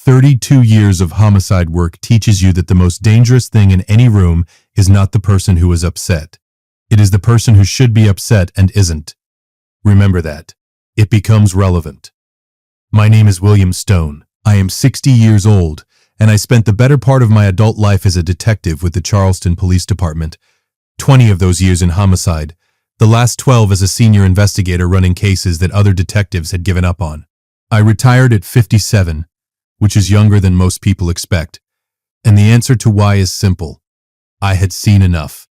32 years of homicide work teaches you that the most dangerous thing in any room is not the person who is upset. It is the person who should be upset and isn't. Remember that. It becomes relevant. My name is William Stone. I am 60 years old, and I spent the better part of my adult life as a detective with the Charleston Police Department. 20 of those years in homicide, the last 12 as a senior investigator running cases that other detectives had given up on. I retired at 57, which is younger than most people expect. And the answer to why is simple. I had seen enough.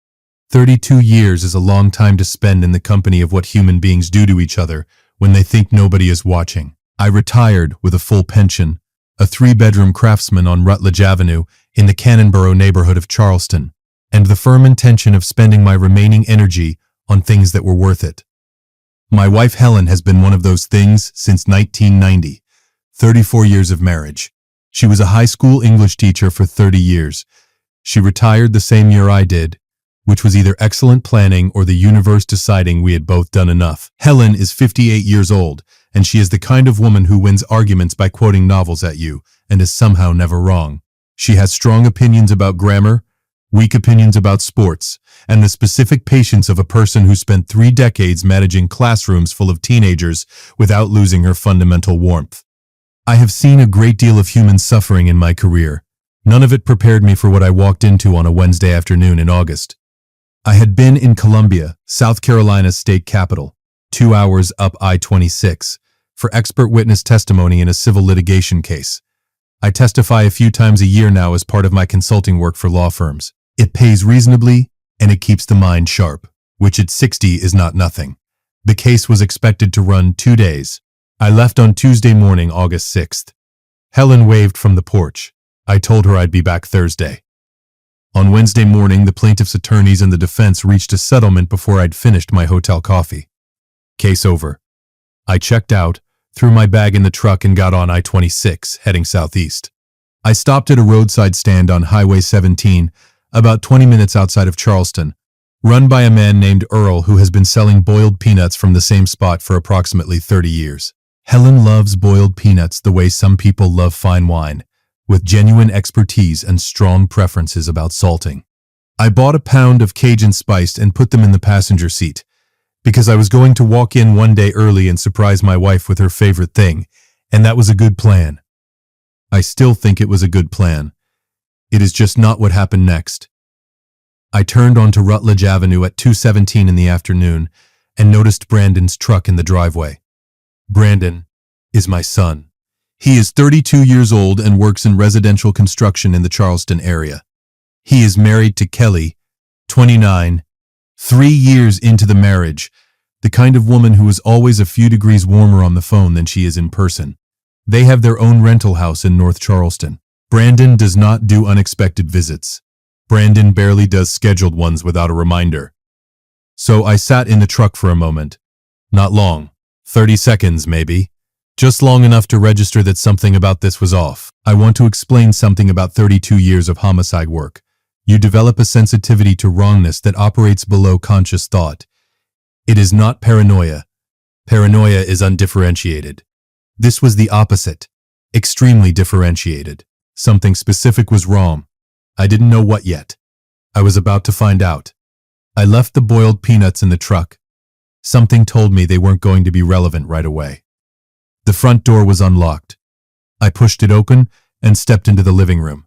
32 years is a long time to spend in the company of what human beings do to each other when they think nobody is watching. I retired with a full pension, a 3-bedroom craftsman on Rutledge Avenue in the Cannonboro neighborhood of Charleston, and the firm intention of spending my remaining energy on things that were worth it. My wife Helen has been one of those things since 1990, 34 years of marriage. She was a high school English teacher for 30 years. She retired the same year I did, which was either excellent planning or the universe deciding we had both done enough. Helen is 58 years old, and she is the kind of woman who wins arguments by quoting novels at you and is somehow never wrong. She has strong opinions about grammar, weak opinions about sports, and the specific patience of a person who spent 3 decades managing classrooms full of teenagers without losing her fundamental warmth. I have seen a great deal of human suffering in my career. None of it prepared me for what I walked into on a Wednesday afternoon in August. I had been in Columbia, South Carolina's state capital, 2 hours up I-26, for expert witness testimony in a civil litigation case. I testify a few times a year now as part of my consulting work for law firms. It pays reasonably, and it keeps the mind sharp, which at 60 is not nothing. The case was expected to run 2 days. I left on Tuesday morning, August 6th. Helen waved from the porch. I told her I'd be back Thursday. On Wednesday morning, the plaintiff's attorneys and the defense reached a settlement before I'd finished my hotel coffee. Case over. I checked out, threw my bag in the truck and got on I-26, heading southeast. I stopped at a roadside stand on Highway 17, about 20 minutes outside of Charleston, run by a man named Earl who has been selling boiled peanuts from the same spot for approximately 30 years. Helen loves boiled peanuts the way some people love fine wine, with genuine expertise and strong preferences about salting. I bought a pound of Cajun spiced and put them in the passenger seat, because I was going to walk in one day early and surprise my wife with her favorite thing, and that was a good plan. I still think it was a good plan. It is just not what happened next. I turned onto Rutledge Avenue at 2:17 in the afternoon and noticed Brandon's truck in the driveway. Brandon is my son. He is 32 years old and works in residential construction in the Charleston area. He is married to Kelly, 29, 3 years into the marriage, the kind of woman who is always a few degrees warmer on the phone than she is in person. They have their own rental house in North Charleston. Brandon does not do unexpected visits. Brandon barely does scheduled ones without a reminder. So I sat in the truck for a moment. Not long. 30 seconds, maybe. Just long enough to register that something about this was off. I want to explain something about 32 years of homicide work. You develop a sensitivity to wrongness that operates below conscious thought. It is not paranoia. Paranoia is undifferentiated. This was the opposite. Extremely differentiated. Something specific was wrong. I didn't know what yet. I was about to find out. I left the boiled peanuts in the truck. Something told me they weren't going to be relevant right away. The front door was unlocked. I pushed it open and stepped into the living room.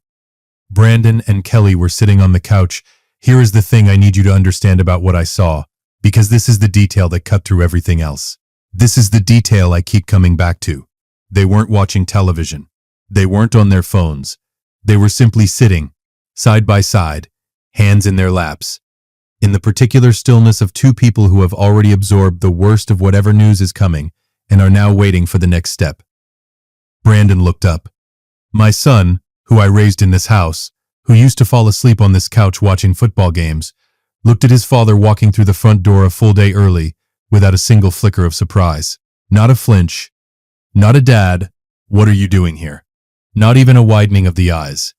Brandon and Kelly were sitting on the couch. Here is the thing I need you to understand about what I saw, because this is the detail that cut through everything else. This is the detail I keep coming back to. They weren't watching television. They weren't on their phones. They were simply sitting, side by side, hands in their laps, in the particular stillness of two people who have already absorbed the worst of whatever news is coming and are now waiting for the next step. Brandon looked up. My son, who I raised in this house, who used to fall asleep on this couch watching football games, looked at his father walking through the front door a full day early without a single flicker of surprise. Not a flinch. Not a dad, what are you doing here? Not even a widening of the eyes.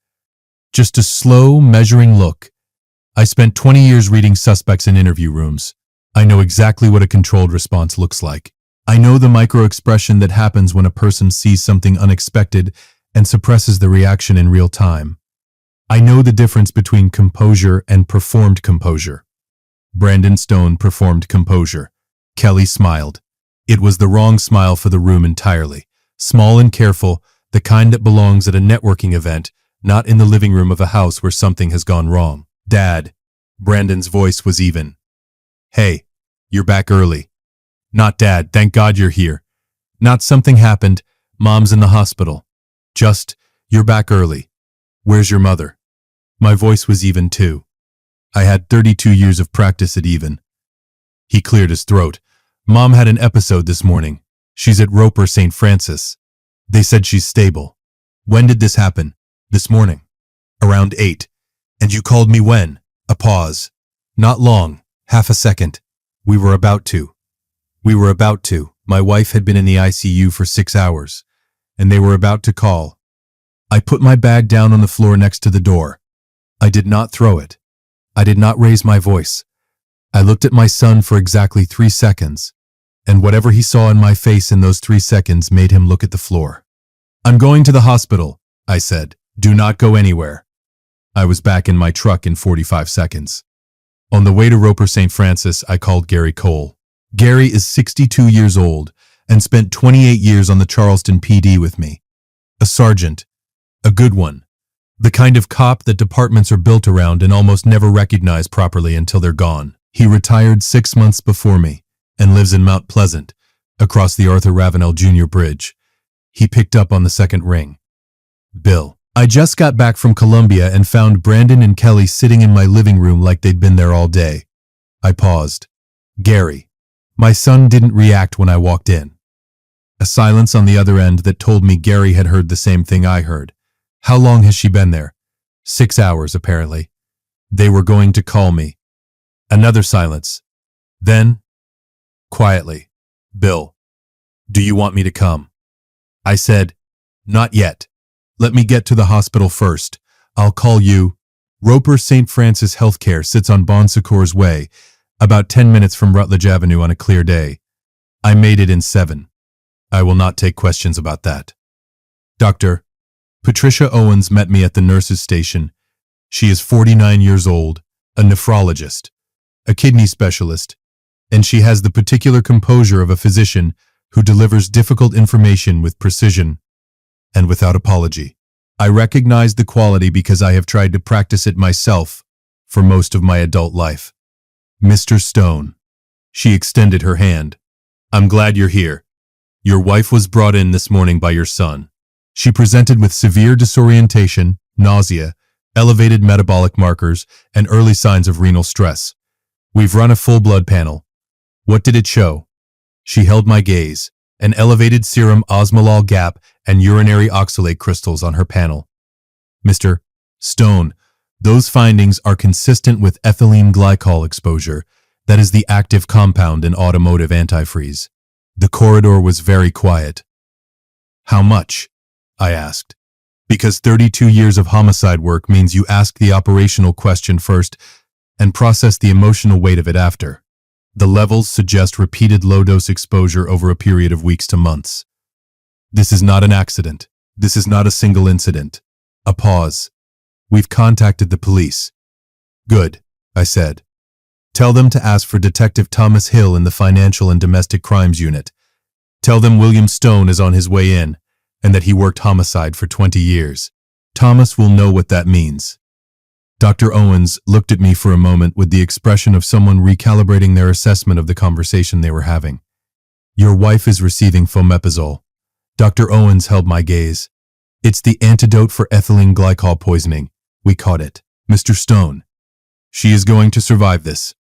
Just a slow, measuring look. I spent 20 years reading suspects in interview rooms. I know exactly what a controlled response looks like. I know the micro-expression that happens when a person sees something unexpected and suppresses the reaction in real time. I know the difference between composure and performed composure. Brandon Stone performed composure. Kelly smiled. It was the wrong smile for the room entirely. Small and careful, the kind that belongs at a networking event, not in the living room of a house where something has gone wrong. Dad. Brandon's voice was even. Hey, you're back early. Not Dad, thank God you're here. Not something happened, Mom's in the hospital. Just, you're back early. Where's your mother? My voice was even too. I had 32 years of practice at even. He cleared his throat. Mom had an episode this morning. She's at Roper St. Francis. They said she's stable. When did this happen? This morning. Around 8. And you called me when? A pause. Not long. Half a second. We were about to. My wife had been in the ICU for 6 hours, and they were about to call. I put my bag down on the floor next to the door. I did not throw it. I did not raise my voice. I looked at my son for exactly 3 seconds, and whatever he saw in my face in those 3 seconds made him look at the floor. I'm going to the hospital, I said. Do not go anywhere. I was back in my truck in 45 seconds. On the way to Roper St. Francis, I called Gary Cole. Gary is 62 years old and spent 28 years on the Charleston PD with me. A sergeant. A good one. The kind of cop that departments are built around and almost never recognize properly until they're gone. He retired 6 months before me and lives in Mount Pleasant, across the Arthur Ravenel Jr. Bridge. He picked up on the second ring. Bill. I just got back from Columbia and found Brandon and Kelly sitting in my living room like they'd been there all day. I paused. Gary. My son didn't react when I walked in. A silence on the other end that told me Gary had heard the same thing I heard. How long has she been there? 6 hours, apparently. They were going to call me. Another silence. Then, quietly, Bill, do you want me to come? I said, not yet. Let me get to the hospital first. I'll call you. Roper St. Francis Healthcare sits on Bon Secours Way, about 10 minutes from Rutledge Avenue on a clear day. I made it in 7. I will not take questions about that. Dr. Patricia Owens met me at the nurse's station. She is 49 years old, a nephrologist, a kidney specialist, and she has the particular composure of a physician who delivers difficult information with precision and without apology. I recognize the quality because I have tried to practice it myself for most of my adult life. Mr. Stone. She extended her hand. I'm glad you're here. Your wife was brought in this morning by your son. She presented with severe disorientation, nausea, elevated metabolic markers, and early signs of renal stress. We've run a full blood panel. What did it show? She held my gaze. An elevated serum osmolol gap and urinary oxalate crystals on her panel. Mr. Stone, those findings are consistent with ethylene glycol exposure, that is the active compound in automotive antifreeze. The corridor was very quiet. How much? I asked. Because 32 years of homicide work means you ask the operational question first and process the emotional weight of it after. The levels suggest repeated low-dose exposure over a period of weeks to months. This is not an accident. This is not a single incident. A pause. We've contacted the police. Good, I said. Tell them to ask for Detective Thomas Hill in the Financial and Domestic Crimes Unit. Tell them William Stone is on his way in and that he worked homicide for 20 years. Thomas will know what that means. Dr. Owens looked at me for a moment with the expression of someone recalibrating their assessment of the conversation they were having. Your wife is receiving fomepizole. Dr. Owens held my gaze. It's the antidote for ethylene glycol poisoning. We caught it. Mr. Stone. She is going to survive this.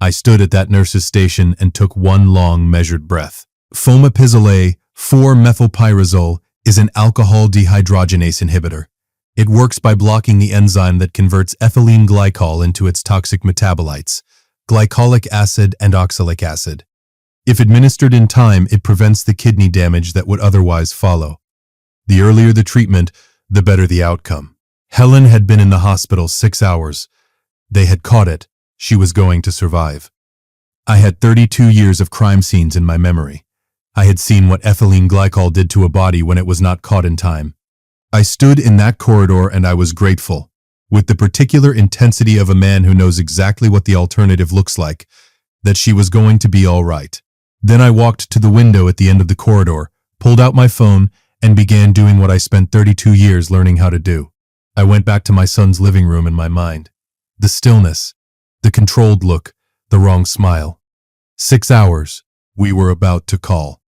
I stood at that nurse's station and took one long, measured breath. Fomepizole 4-methylpyrazole is an alcohol dehydrogenase inhibitor. It works by blocking the enzyme that converts ethylene glycol into its toxic metabolites, glycolic acid and oxalic acid. If administered in time, it prevents the kidney damage that would otherwise follow. The earlier the treatment, the better the outcome. Helen had been in the hospital 6 hours. They had caught it. She was going to survive. I had 32 years of crime scenes in my memory. I had seen what ethylene glycol did to a body when it was not caught in time. I stood in that corridor and I was grateful, with the particular intensity of a man who knows exactly what the alternative looks like, that she was going to be all right. Then I walked to the window at the end of the corridor, pulled out my phone, and began doing what I spent 32 years learning how to do. I went back to my son's living room in my mind. The stillness, the controlled look, the wrong smile. 6 hours. We were about to call.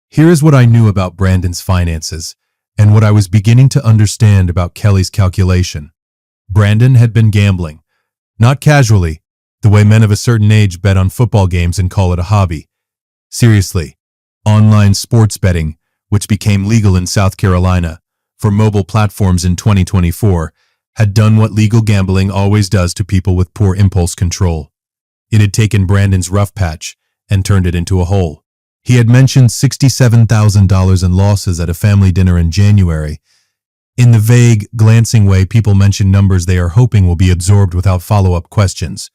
Here is what I knew about Brandon's finances, and what I was beginning to understand about Kelly's calculation. Brandon had been gambling. Not casually, the way men of a certain age bet on football games and call it a hobby. Seriously, online sports betting, which became legal in South Carolina for mobile platforms in 2024, had done what legal gambling always does to people with poor impulse control. It had taken Brandon's rough patch and turned it into a hole. He had mentioned $67,000 in losses at a family dinner in January. In the vague, glancing way people mention numbers they are hoping will be absorbed without follow-up questions.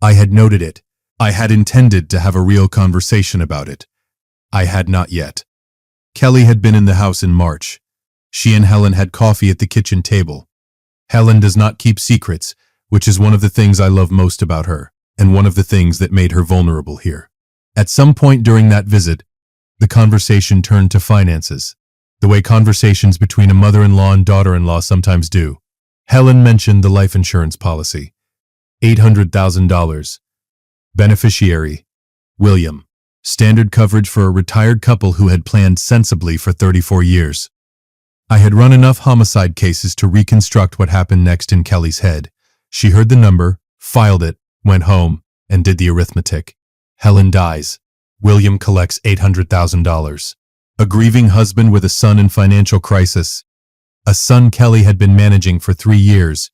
I had noted it. I had intended to have a real conversation about it. I had not yet. Kelly had been in the house in March. She and Helen had coffee at the kitchen table. Helen does not keep secrets, which is one of the things I love most about her, and one of the things that made her vulnerable here. At some point during that visit, the conversation turned to finances, the way conversations between a mother-in-law and daughter-in-law sometimes do. Helen mentioned the life insurance policy. $800,000. Beneficiary, William. Standard coverage for a retired couple who had planned sensibly for 34 years. I had run enough homicide cases to reconstruct what happened next in Kelly's head. She heard the number, filed it, went home, and did the arithmetic. Helen dies. William collects $800,000. A grieving husband with a son in financial crisis. A son Kelly had been managing for 3 years.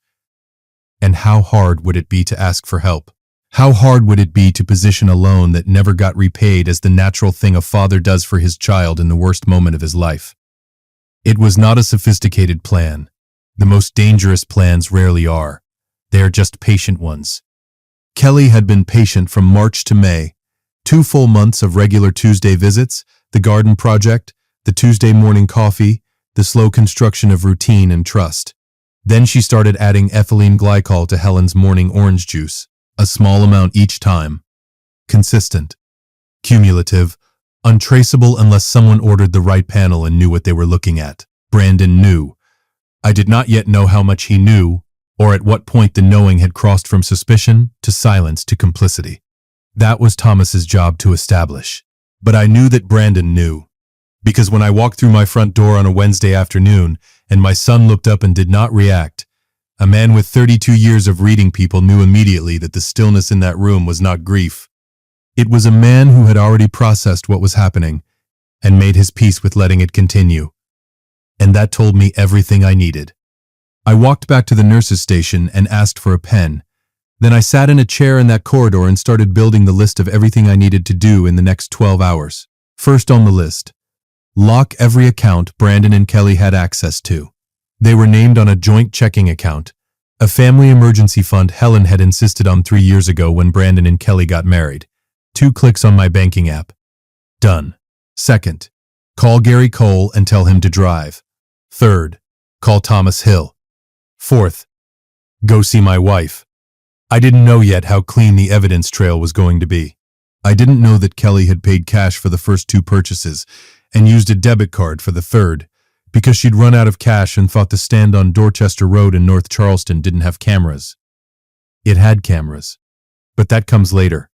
And how hard would it be to ask for help? How hard would it be to position a loan that never got repaid as the natural thing a father does for his child in the worst moment of his life? It was not a sophisticated plan. The most dangerous plans rarely are. They are just patient ones. Kelly had been patient from March to May. 2 full months of regular Tuesday visits, the garden project, the Tuesday morning coffee, the slow construction of routine and trust. Then she started adding ethylene glycol to Helen's morning orange juice, a small amount each time. Consistent. Cumulative. Untraceable unless someone ordered the right panel and knew what they were looking at. Brandon knew. I did not yet know how much he knew, or at what point the knowing had crossed from suspicion to silence to complicity. That was Thomas's job to establish. But I knew that Brandon knew. Because when I walked through my front door on a Wednesday afternoon and my son looked up and did not react, a man with 32 years of reading people knew immediately that the stillness in that room was not grief. It was a man who had already processed what was happening and made his peace with letting it continue. And that told me everything I needed. I walked back to the nurse's station and asked for a pen. Then I sat in a chair in that corridor and started building the list of everything I needed to do in the next 12 hours. First on the list, lock every account Brandon and Kelly had access to. They were named on a joint checking account, a family emergency fund Helen had insisted on 3 years ago when Brandon and Kelly got married. 2 clicks on my banking app. Done. Second, call Gary Cole and tell him to drive. Third, call Thomas Hill. Fourth, go see my wife. I didn't know yet how clean the evidence trail was going to be. I didn't know that Kelly had paid cash for the first 2 purchases and used a debit card for the third, because she'd run out of cash and thought the stand on Dorchester Road in North Charleston didn't have cameras. It had cameras, but that comes later.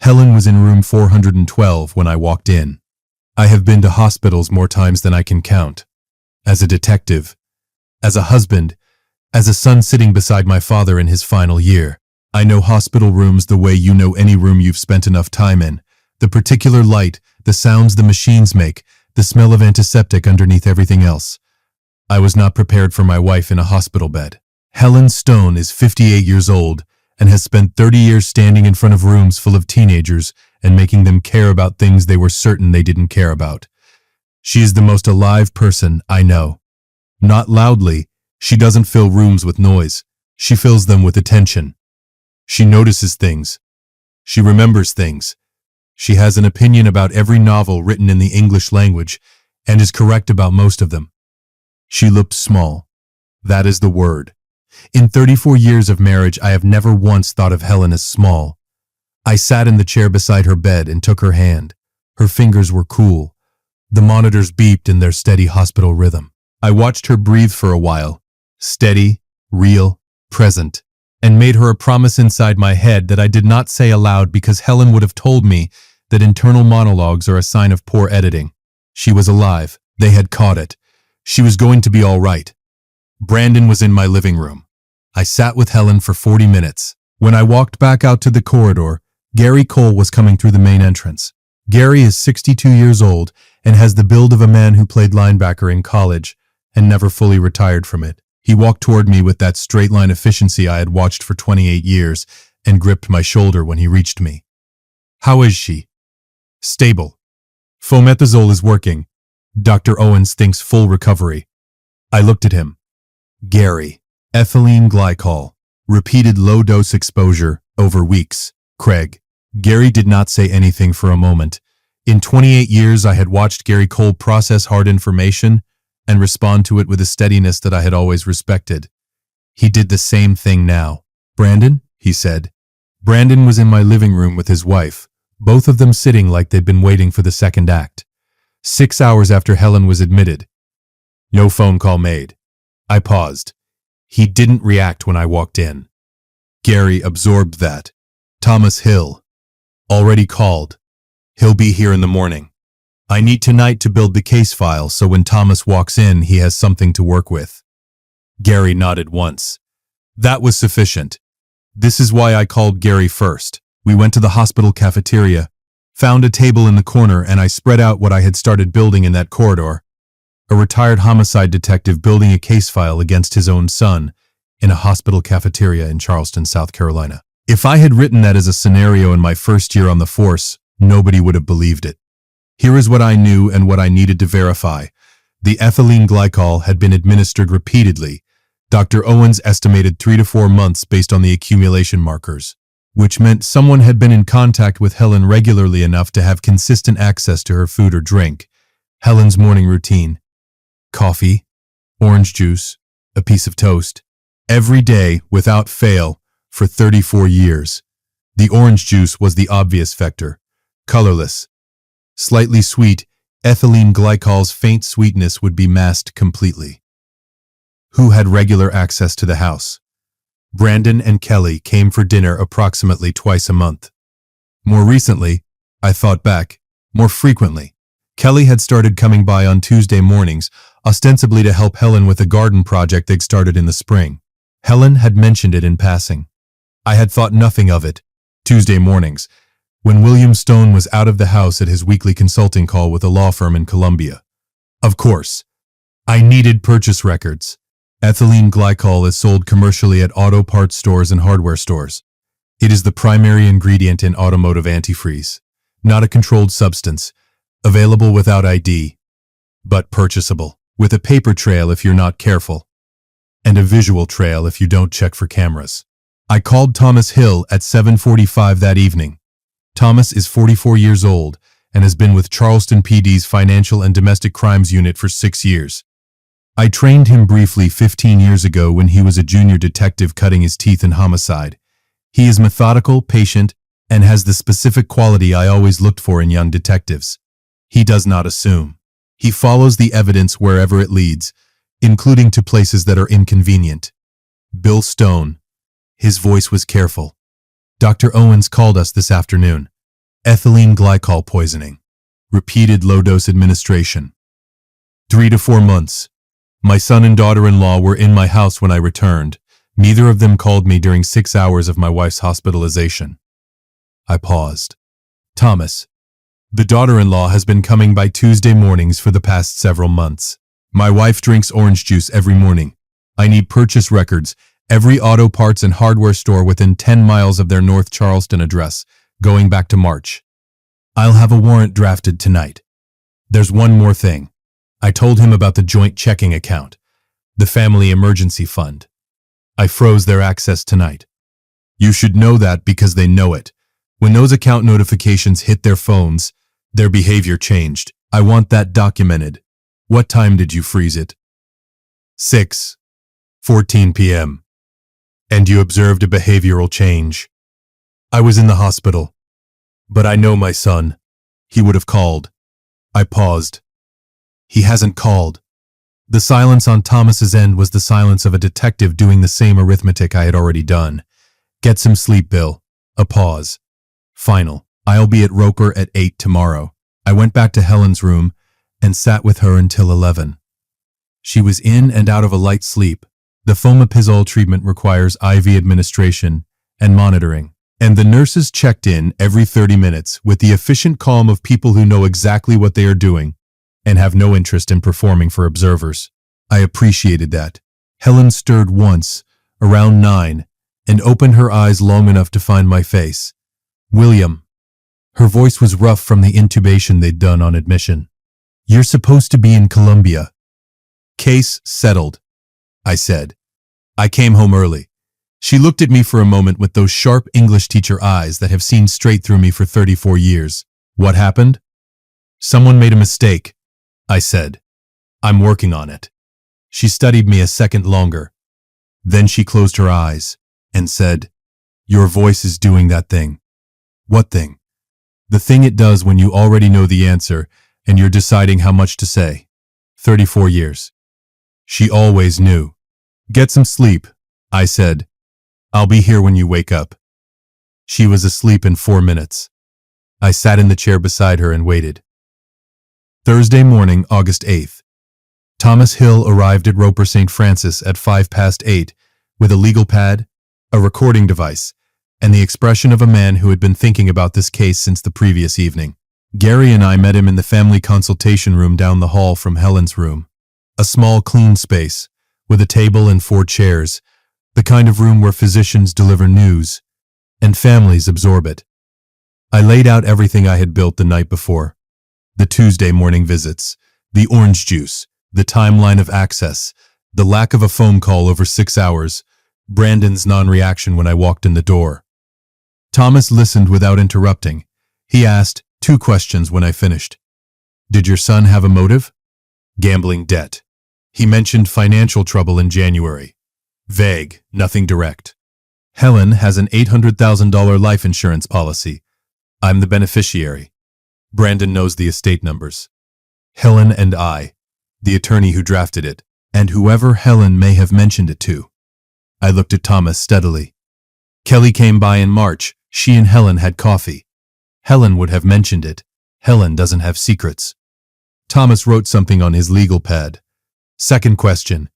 Helen was in room 412 when I walked in. I have been to hospitals more times than I can count. As a detective, as a husband, as a son sitting beside my father in his final year. I know hospital rooms the way you know any room you've spent enough time in. The particular light, the sounds the machines make, the smell of antiseptic underneath everything else. I was not prepared for my wife in a hospital bed. Helen Stone is 58 years old and has spent 30 years standing in front of rooms full of teenagers and making them care about things they were certain they didn't care about. She is the most alive person I know. Not loudly, she doesn't fill rooms with noise. She fills them with attention. She notices things. She remembers things. She has an opinion about every novel written in the English language and is correct about most of them. She looked small. That is the word. In 34 years of marriage, I have never once thought of Helen as small. I sat in the chair beside her bed and took her hand. Her fingers were cool. The monitors beeped in their steady hospital rhythm. I watched her breathe for a while, steady, real, present, and made her a promise inside my head that I did not say aloud because Helen would have told me that internal monologues are a sign of poor editing. She was alive. They had caught it. She was going to be all right. Brandon was in my living room. I sat with Helen for 40 minutes. When I walked back out to the corridor, Gary Cole was coming through the main entrance. Gary is 62 years old and has the build of a man who played linebacker in college and never fully retired from it. He walked toward me with that straight-line efficiency I had watched for 28 years and gripped my shoulder when he reached me. "How is she?" "Stable. Fomepizole is working. Dr. Owens thinks full recovery." I looked at him. Gary, ethylene glycol, repeated low-dose exposure over weeks. Craig. Gary did not say anything for a moment. In 28 years, I had watched Gary Cole process hard information and respond to it with a steadiness that I had always respected. He did the same thing now. "Brandon?" he said. Brandon was in my living room with his wife, both of them sitting like they'd been waiting for the second act. 6 hours after Helen was admitted. No phone call made. I paused. He didn't react when I walked in. Gary absorbed that. "Thomas Hill. Already called. He'll be here in the morning. I need tonight to build the case file so when Thomas walks in, he has something to work with." Gary nodded once. That was sufficient. This is why I called Gary first. We went to the hospital cafeteria, found a table in the corner, and I spread out what I had started building in that corridor. A retired homicide detective building a case file against his own son in a hospital cafeteria in Charleston, South Carolina. If I had written that as a scenario in my first year on the force, nobody would have believed it. Here is what I knew and what I needed to verify. The ethylene glycol had been administered repeatedly. Dr. Owens estimated 3 to 4 months based on the accumulation markers, which meant someone had been in contact with Helen regularly enough to have consistent access to her food or drink. Helen's morning routine: coffee, orange juice, a piece of toast, every day without fail for 34 years. The orange juice was the obvious vector, colorless. Slightly sweet, ethylene glycol's faint sweetness would be masked completely. Who had regular access to the house? Brandon and Kelly came for dinner approximately twice a month. More recently, I thought back, more frequently. Kelly had started coming by on Tuesday mornings, ostensibly to help Helen with a garden project they'd started in the spring. Helen had mentioned it in passing. I had thought nothing of it. Tuesday mornings, when William Stone was out of the house at his weekly consulting call with a law firm in Columbia. Of course, I needed purchase records. Ethylene glycol is sold commercially at auto parts stores and hardware stores. It is the primary ingredient in automotive antifreeze, not a controlled substance, available without ID, but purchasable, with a paper trail if you're not careful, and a visual trail if you don't check for cameras. I called Thomas Hill at 7:45 that evening. Thomas is 44 years old and has been with Charleston PD's Financial and Domestic Crimes Unit for 6 years. I trained him briefly 15 years ago when he was a junior detective cutting his teeth in homicide. He is methodical, patient, and has the specific quality I always looked for in young detectives. He does not assume. He follows the evidence wherever it leads, including to places that are inconvenient. Bill Stone. His voice was careful. Dr. Owens called us this afternoon. Ethylene glycol poisoning. Repeated low-dose administration. 3 to 4 months. My son and daughter-in-law were in my house when I returned. Neither of them called me during 6 hours of my wife's hospitalization. I paused. Thomas. The daughter-in-law has been coming by Tuesday mornings for the past several months. My wife drinks orange juice every morning. I need purchase records. Every auto parts and hardware store within 10 miles of their North Charleston address, going back to March. I'll have a warrant drafted tonight. There's one more thing. I told him about the joint checking account, the family emergency fund. I froze their access tonight. You should know that because they know it. When those account notifications hit their phones, their behavior changed. I want that documented. What time did you freeze it? 6:14 p.m. And you observed a behavioral change. I was in the hospital. But I know my son. He would have called. I paused. He hasn't called. The silence on Thomas's end was the silence of a detective doing the same arithmetic I had already done. Get some sleep, Bill. A pause. Final. I'll be at Roper at 8 tomorrow. I went back to Helen's room and sat with her until 11. She was in and out of a light sleep. The fomepizole treatment requires IV administration and monitoring, and the nurses checked in every 30 minutes with the efficient calm of people who know exactly what they are doing and have no interest in performing for observers. I appreciated that. Helen stirred once, around 9, and opened her eyes long enough to find my face. William. Her voice was rough from the intubation they'd done on admission. You're supposed to be in Colombia. Case settled, I said. I came home early. She looked at me for a moment with those sharp English teacher eyes that have seen straight through me for 34 years. What happened? Someone made a mistake, I said. I'm working on it. She studied me a second longer. Then she closed her eyes and said, Your voice is doing that thing. What thing? The thing it does when you already know the answer and you're deciding how much to say. 34 years. She always knew. Get some sleep, I said. I'll be here when you wake up. She was asleep in 4 minutes. I sat in the chair beside her and waited. Thursday morning, August 8th. Thomas Hill arrived at Roper St. Francis at 8:05 with a legal pad, a recording device, and the expression of a man who had been thinking about this case since the previous evening. Gary and I met him in the family consultation room down the hall from Helen's room. A small, clean space, with a table and 4 chairs, the kind of room where physicians deliver news, and families absorb it. I laid out everything I had built the night before. The Tuesday morning visits, the orange juice, the timeline of access, the lack of a phone call over 6 hours, Brandon's non-reaction when I walked in the door. Thomas listened without interrupting. He asked 2 questions when I finished. Did your son have a motive? Gambling debt. He mentioned financial trouble in January. Vague, nothing direct. Helen has an $800,000 life insurance policy. I'm the beneficiary. Brandon knows the estate numbers. Helen and I, the attorney who drafted it, and whoever Helen may have mentioned it to. I looked at Thomas steadily. Kelly came by in March. She and Helen had coffee. Helen would have mentioned it. Helen doesn't have secrets. Thomas wrote something on his legal pad. Second question.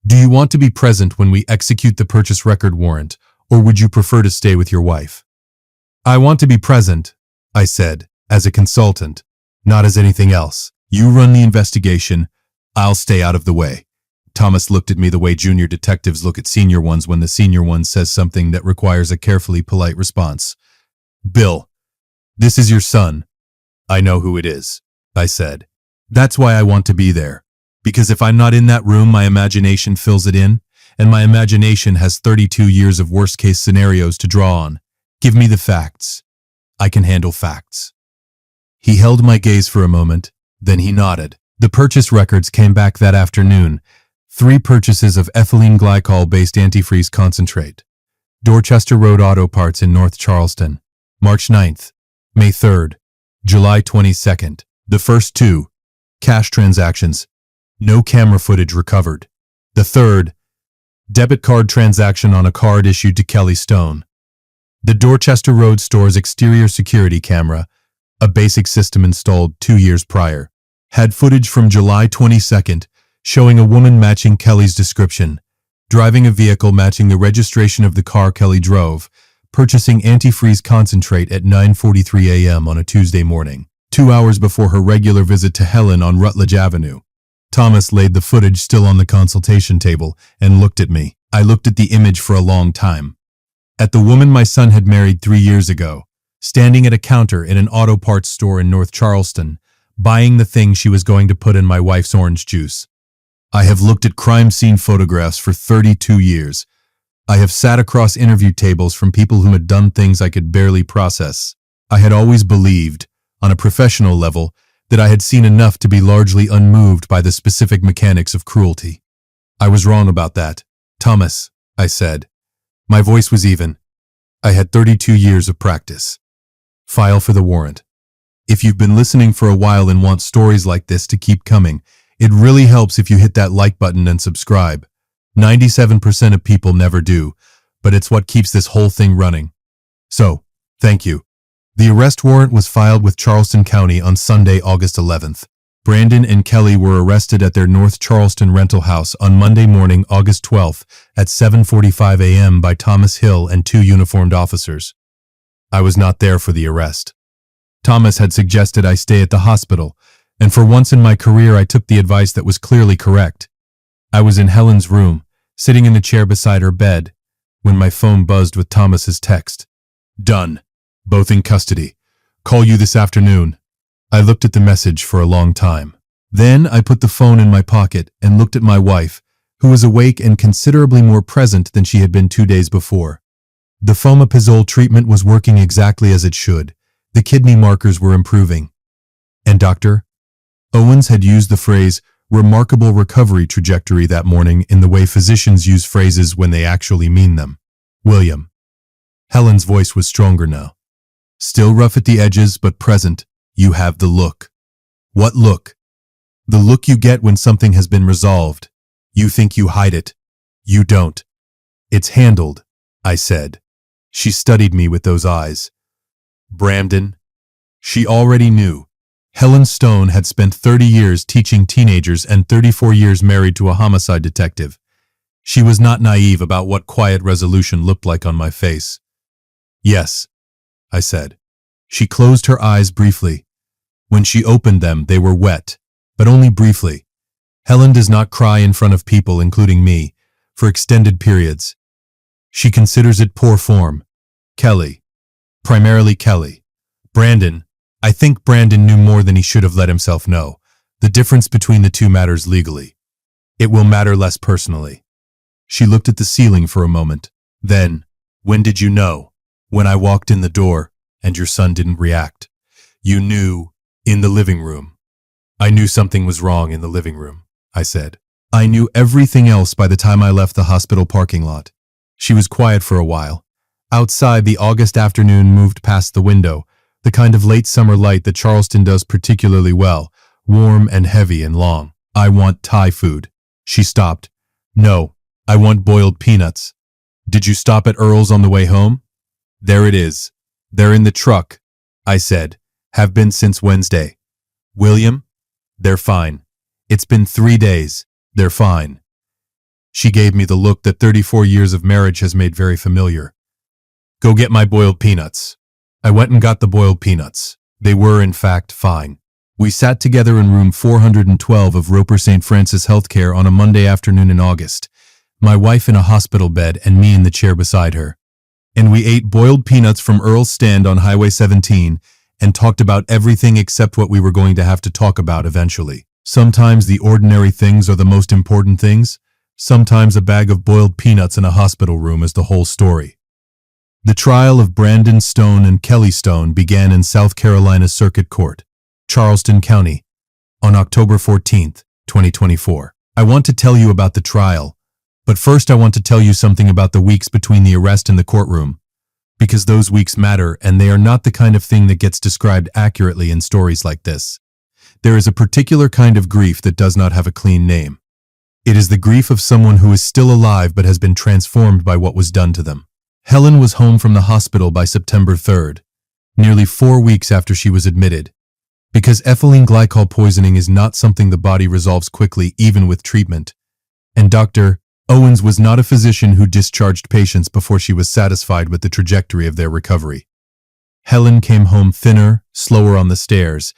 Do you want to be present when we execute the purchase record warrant, or would you prefer to stay with your wife? I want to be present, I said, as a consultant, not as anything else. You run the investigation. I'll stay out of the way. Thomas looked at me the way junior detectives look at senior ones when the senior one says something that requires a carefully polite response. Bill, this is your son. I know who it is, I said. That's why I want to be there. Because if I'm not in that room, my imagination fills it in, and my imagination has 32 years of worst-case scenarios to draw on. Give me the facts. I can handle facts. He held my gaze for a moment, then he nodded. The purchase records came back that afternoon. 3 purchases of ethylene glycol-based antifreeze concentrate. Dorchester Road Auto Parts in North Charleston. March 9th, May 3rd, July 22nd. The first 2, cash transactions. No camera footage recovered. The third, debit card transaction on a card issued to Kelly Stone. The Dorchester Road store's exterior security camera, a basic system installed 2 years prior, had footage from July 22nd showing a woman matching Kelly's description, driving a vehicle matching the registration of the car Kelly drove, purchasing antifreeze concentrate at 9:43 a.m. on a Tuesday morning, 2 hours before her regular visit to Helen on Rutledge Avenue. Thomas laid the footage still on the consultation table and looked at me. I looked at the image for a long time. At the woman my son had married 3 years ago, standing at a counter in an auto parts store in North Charleston, buying the thing she was going to put in my wife's orange juice. I have looked at crime scene photographs for 32 years. I have sat across interview tables from people who had done things I could barely process. I had always believed, on a professional level, that I had seen enough to be largely unmoved by the specific mechanics of cruelty. I was wrong about that. Thomas, I said. My voice was even. I had 32 years of practice. File for the warrant. If you've been listening for a while and want stories like this to keep coming, it really helps if you hit that like button and subscribe. 97% of people never do, but it's what keeps this whole thing running. So, thank you. The arrest warrant was filed with Charleston County on Sunday, August 11th. Brandon and Kelly were arrested at their North Charleston rental house on Monday morning, August 12th at 7:45 a.m. by Thomas Hill and 2 uniformed officers. I was not there for the arrest. Thomas had suggested I stay at the hospital, and for once in my career I took the advice that was clearly correct. I was in Helen's room, sitting in the chair beside her bed, when my phone buzzed with Thomas's text. Done. Both in custody. Call you this afternoon. I looked at the message for a long time. Then I put the phone in my pocket and looked at my wife, who was awake and considerably more present than she had been 2 days before. The fomepizole treatment was working exactly as it should. The kidney markers were improving. And Dr. Owens had used the phrase remarkable recovery trajectory that morning in the way physicians use phrases when they actually mean them. William. Helen's voice was stronger now. Still rough at the edges, but present. You have the look. What look? The look you get when something has been resolved. You think you hide it. You don't. It's handled, I said. She studied me with those eyes. Brandon. She already knew. Helen Stone had spent 30 years teaching teenagers and 34 years married to a homicide detective. She was not naive about what quiet resolution looked like on my face. Yes, I said. She closed her eyes briefly. When she opened them, they were wet, but only briefly. Helen does not cry in front of people, including me, for extended periods. She considers it poor form. Kelly. Primarily Kelly. Brandon. I think Brandon knew more than he should have let himself know. The difference between the two matters legally. It will matter less personally. She looked at the ceiling for a moment. Then, when did you know? When I walked in the door, and your son didn't react. You knew, in the living room. I knew something was wrong in the living room, I said. I knew everything else by the time I left the hospital parking lot. She was quiet for a while. Outside, the August afternoon moved past the window, the kind of late summer light that Charleston does particularly well, warm and heavy and long. I want Thai food. She stopped. No, I want boiled peanuts. Did you stop at Earl's on the way home? There it is. They're in the truck, I said. Have been since Wednesday. William? They're fine. It's been 3 days. They're fine. She gave me the look that 34 years of marriage has made very familiar. Go get my boiled peanuts. I went and got the boiled peanuts. They were, in fact, fine. We sat together in room 412 of Roper St. Francis Healthcare on a Monday afternoon in August, my wife in a hospital bed and me in the chair beside her. And we ate boiled peanuts from Earl's stand on Highway 17 and talked about everything except what we were going to have to talk about eventually. Sometimes the ordinary things are the most important things. Sometimes a bag of boiled peanuts in a hospital room is the whole story. The trial of Brandon Stone and Kelly Stone began in South Carolina Circuit Court, Charleston County, on October 14, 2024. I want to tell you about the trial, but first I want to tell you something about the weeks between the arrest and the courtroom, because those weeks matter and they are not the kind of thing that gets described accurately in stories like this. There is a particular kind of grief that does not have a clean name. It is the grief of someone who is still alive but has been transformed by what was done to them. Helen was home from the hospital by September 3rd, nearly 4 weeks after she was admitted. Because ethylene glycol poisoning is not something the body resolves quickly even with treatment, and Dr. Owens was not a physician who discharged patients before she was satisfied with the trajectory of their recovery. Helen came home thinner, slower on the stairs,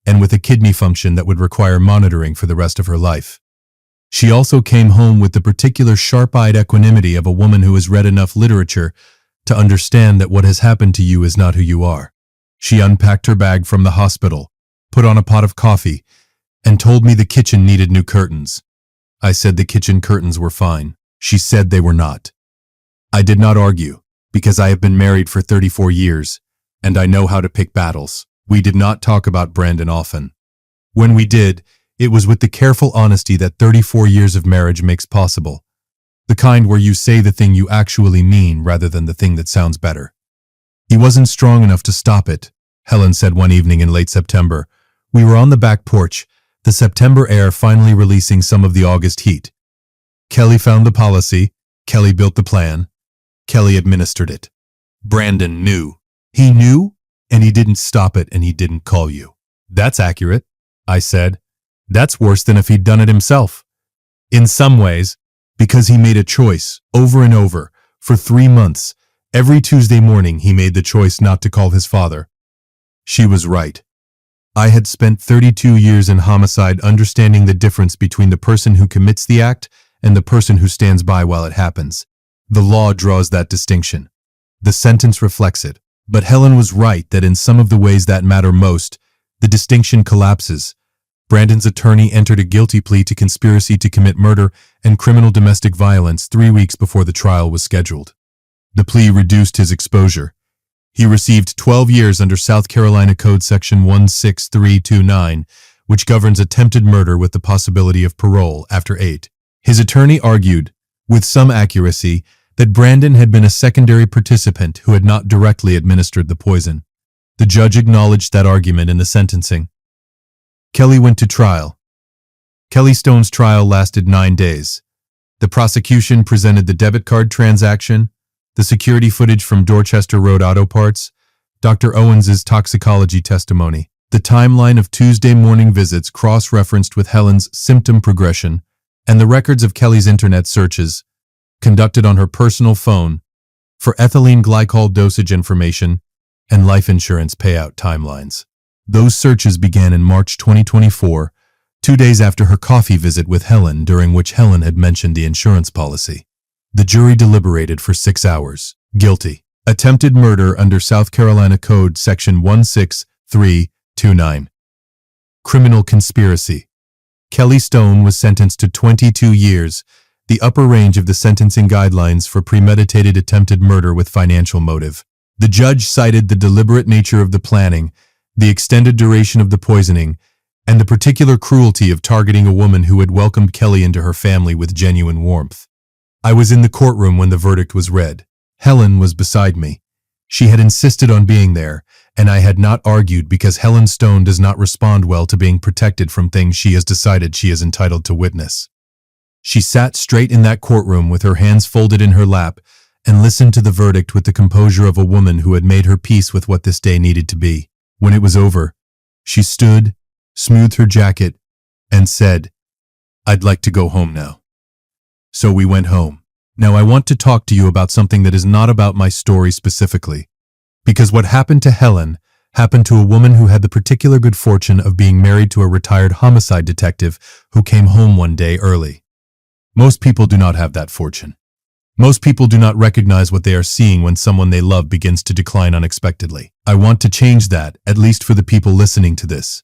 and with a kidney function that would require monitoring for the rest of her life. She also came home with the particular sharp-eyed equanimity of a woman who has read enough literature to understand that what has happened to you is not who you are. She unpacked her bag from the hospital, put on a pot of coffee, and told me the kitchen needed new curtains. I said the kitchen curtains were fine. She said they were not. I did not argue, because I have been married for 34 years, and I know how to pick battles. We did not talk about Brandon often. When we did, It was with the careful honesty that 34 years of marriage makes possible. The kind where you say the thing you actually mean rather than the thing that sounds better. He wasn't strong enough to stop it, Helen said one evening in late September. We were on the back porch, the September air finally releasing some of the August heat. Kelly found the policy, Kelly built the plan, Kelly administered it. Brandon knew. He knew, and he didn't stop it, and he didn't call you. That's accurate, I said. That's worse than if he'd done it himself. In some ways, because he made a choice, over and over, for 3 months. Every Tuesday morning he made the choice not to call his father. She was right. I had spent 32 years in homicide understanding the difference between the person who commits the act and the person who stands by while it happens. The law draws that distinction. The sentence reflects it. But Helen was right that in some of the ways that matter most, the distinction collapses. Brandon's attorney entered a guilty plea to conspiracy to commit murder and criminal domestic violence 3 weeks before the trial was scheduled. The plea reduced his exposure. He received 12 years under South Carolina Code Section 16329, which governs attempted murder with the possibility of parole after 8. His attorney argued, with some accuracy, that Brandon had been a secondary participant who had not directly administered the poison. The judge acknowledged that argument in the sentencing. Kelly went to trial. Kelly Stone's trial lasted 9 days. The prosecution presented the debit card transaction, the security footage from Dorchester Road Auto Parts, Dr. Owens's toxicology testimony. The timeline of Tuesday morning visits cross-referenced with Helen's symptom progression, and the records of Kelly's internet searches, conducted on her personal phone, for ethylene glycol dosage information and life insurance payout timelines. Those searches began in March 2024, 2 days after her coffee visit with Helen, during which Helen had mentioned the insurance policy. The jury deliberated for 6 hours. Guilty. Attempted murder under South Carolina Code Section 16329. Criminal conspiracy. Kelly Stone was sentenced to 22 years, the upper range of the sentencing guidelines for premeditated attempted murder with financial motive. The judge cited the deliberate nature of the planning, the extended duration of the poisoning, and the particular cruelty of targeting a woman who had welcomed Kelly into her family with genuine warmth. I was in the courtroom when the verdict was read. Helen was beside me. She had insisted on being there, and I had not argued because Helen Stone does not respond well to being protected from things she has decided she is entitled to witness. She sat straight in that courtroom with her hands folded in her lap and listened to the verdict with the composure of a woman who had made her peace with what this day needed to be. When it was over, she stood, smoothed her jacket, and said, "I'd like to go home now." So we went home. Now I want to talk to you about something that is not about my story specifically, because what happened to Helen happened to a woman who had the particular good fortune of being married to a retired homicide detective who came home one day early. Most people do not have that fortune. Most people do not recognize what they are seeing when someone they love begins to decline unexpectedly. I want to change that, at least for the people listening to this.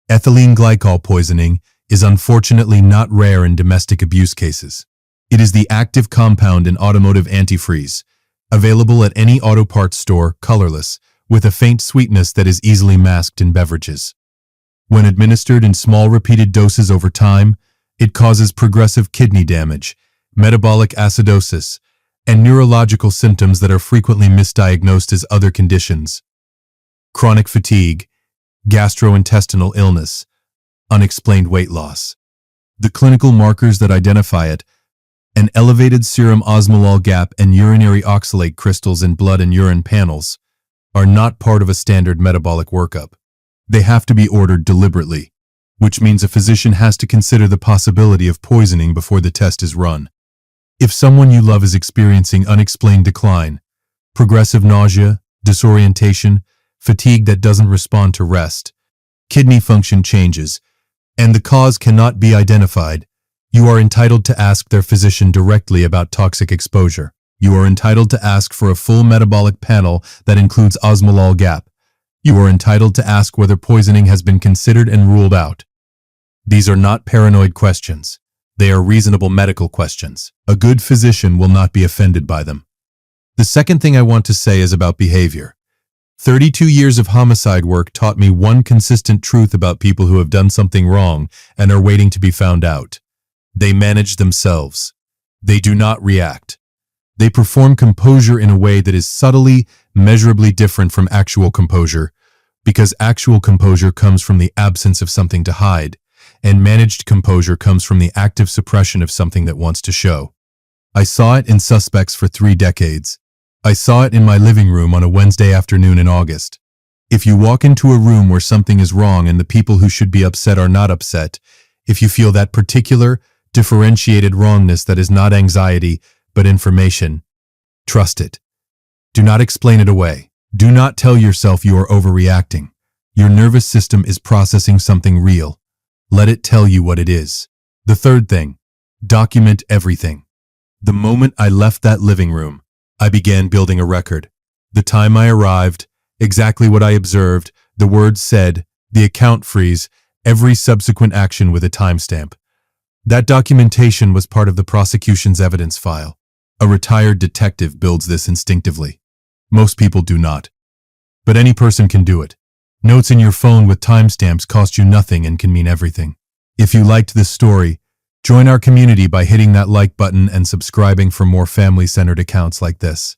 Ethylene glycol poisoning is unfortunately not rare in domestic abuse cases. It is the active compound in automotive antifreeze, available at any auto parts store, colorless, with a faint sweetness that is easily masked in beverages. When administered in small repeated doses over time, it causes progressive kidney damage, metabolic acidosis, and neurological symptoms that are frequently misdiagnosed as other conditions. Chronic fatigue, gastrointestinal illness, unexplained weight loss. The clinical markers that identify it, an elevated serum osmolol gap and urinary oxalate crystals in blood and urine panels, are not part of a standard metabolic workup. They have to be ordered deliberately, which means a physician has to consider the possibility of poisoning before the test is run. If someone you love is experiencing unexplained decline, progressive nausea, disorientation, fatigue that doesn't respond to rest, kidney function changes, and the cause cannot be identified, you are entitled to ask their physician directly about toxic exposure. You are entitled to ask for a full metabolic panel that includes osmolol gap. You are entitled to ask whether poisoning has been considered and ruled out. These are not paranoid questions. They are reasonable medical questions. A good physician will not be offended by them. The second thing I want to say is about behavior. 32 years of homicide work taught me one consistent truth about people who have done something wrong and are waiting to be found out. They manage themselves. They do not react. They perform composure in a way that is subtly, measurably different from actual composure, because actual composure comes from the absence of something to hide, and managed composure comes from the active suppression of something that wants to show. I saw it in suspects for 3 decades. I saw it in my living room on a Wednesday afternoon in August. If you walk into a room where something is wrong and the people who should be upset are not upset, if you feel that particular, differentiated wrongness that is not anxiety, but information, trust it. Do not explain it away. Do not tell yourself you are overreacting. Your nervous system is processing something real. Let it tell you what it is. The third thing, document everything. The moment I left that living room, I began building a record. The time I arrived, exactly what I observed, the words said, the account freeze, every subsequent action with a timestamp. That documentation was part of the prosecution's evidence file. A retired detective builds this instinctively. Most people do not. But any person can do it. Notes in your phone with timestamps cost you nothing and can mean everything. If you liked this story, join our community by hitting that like button and subscribing for more family-centered accounts like this.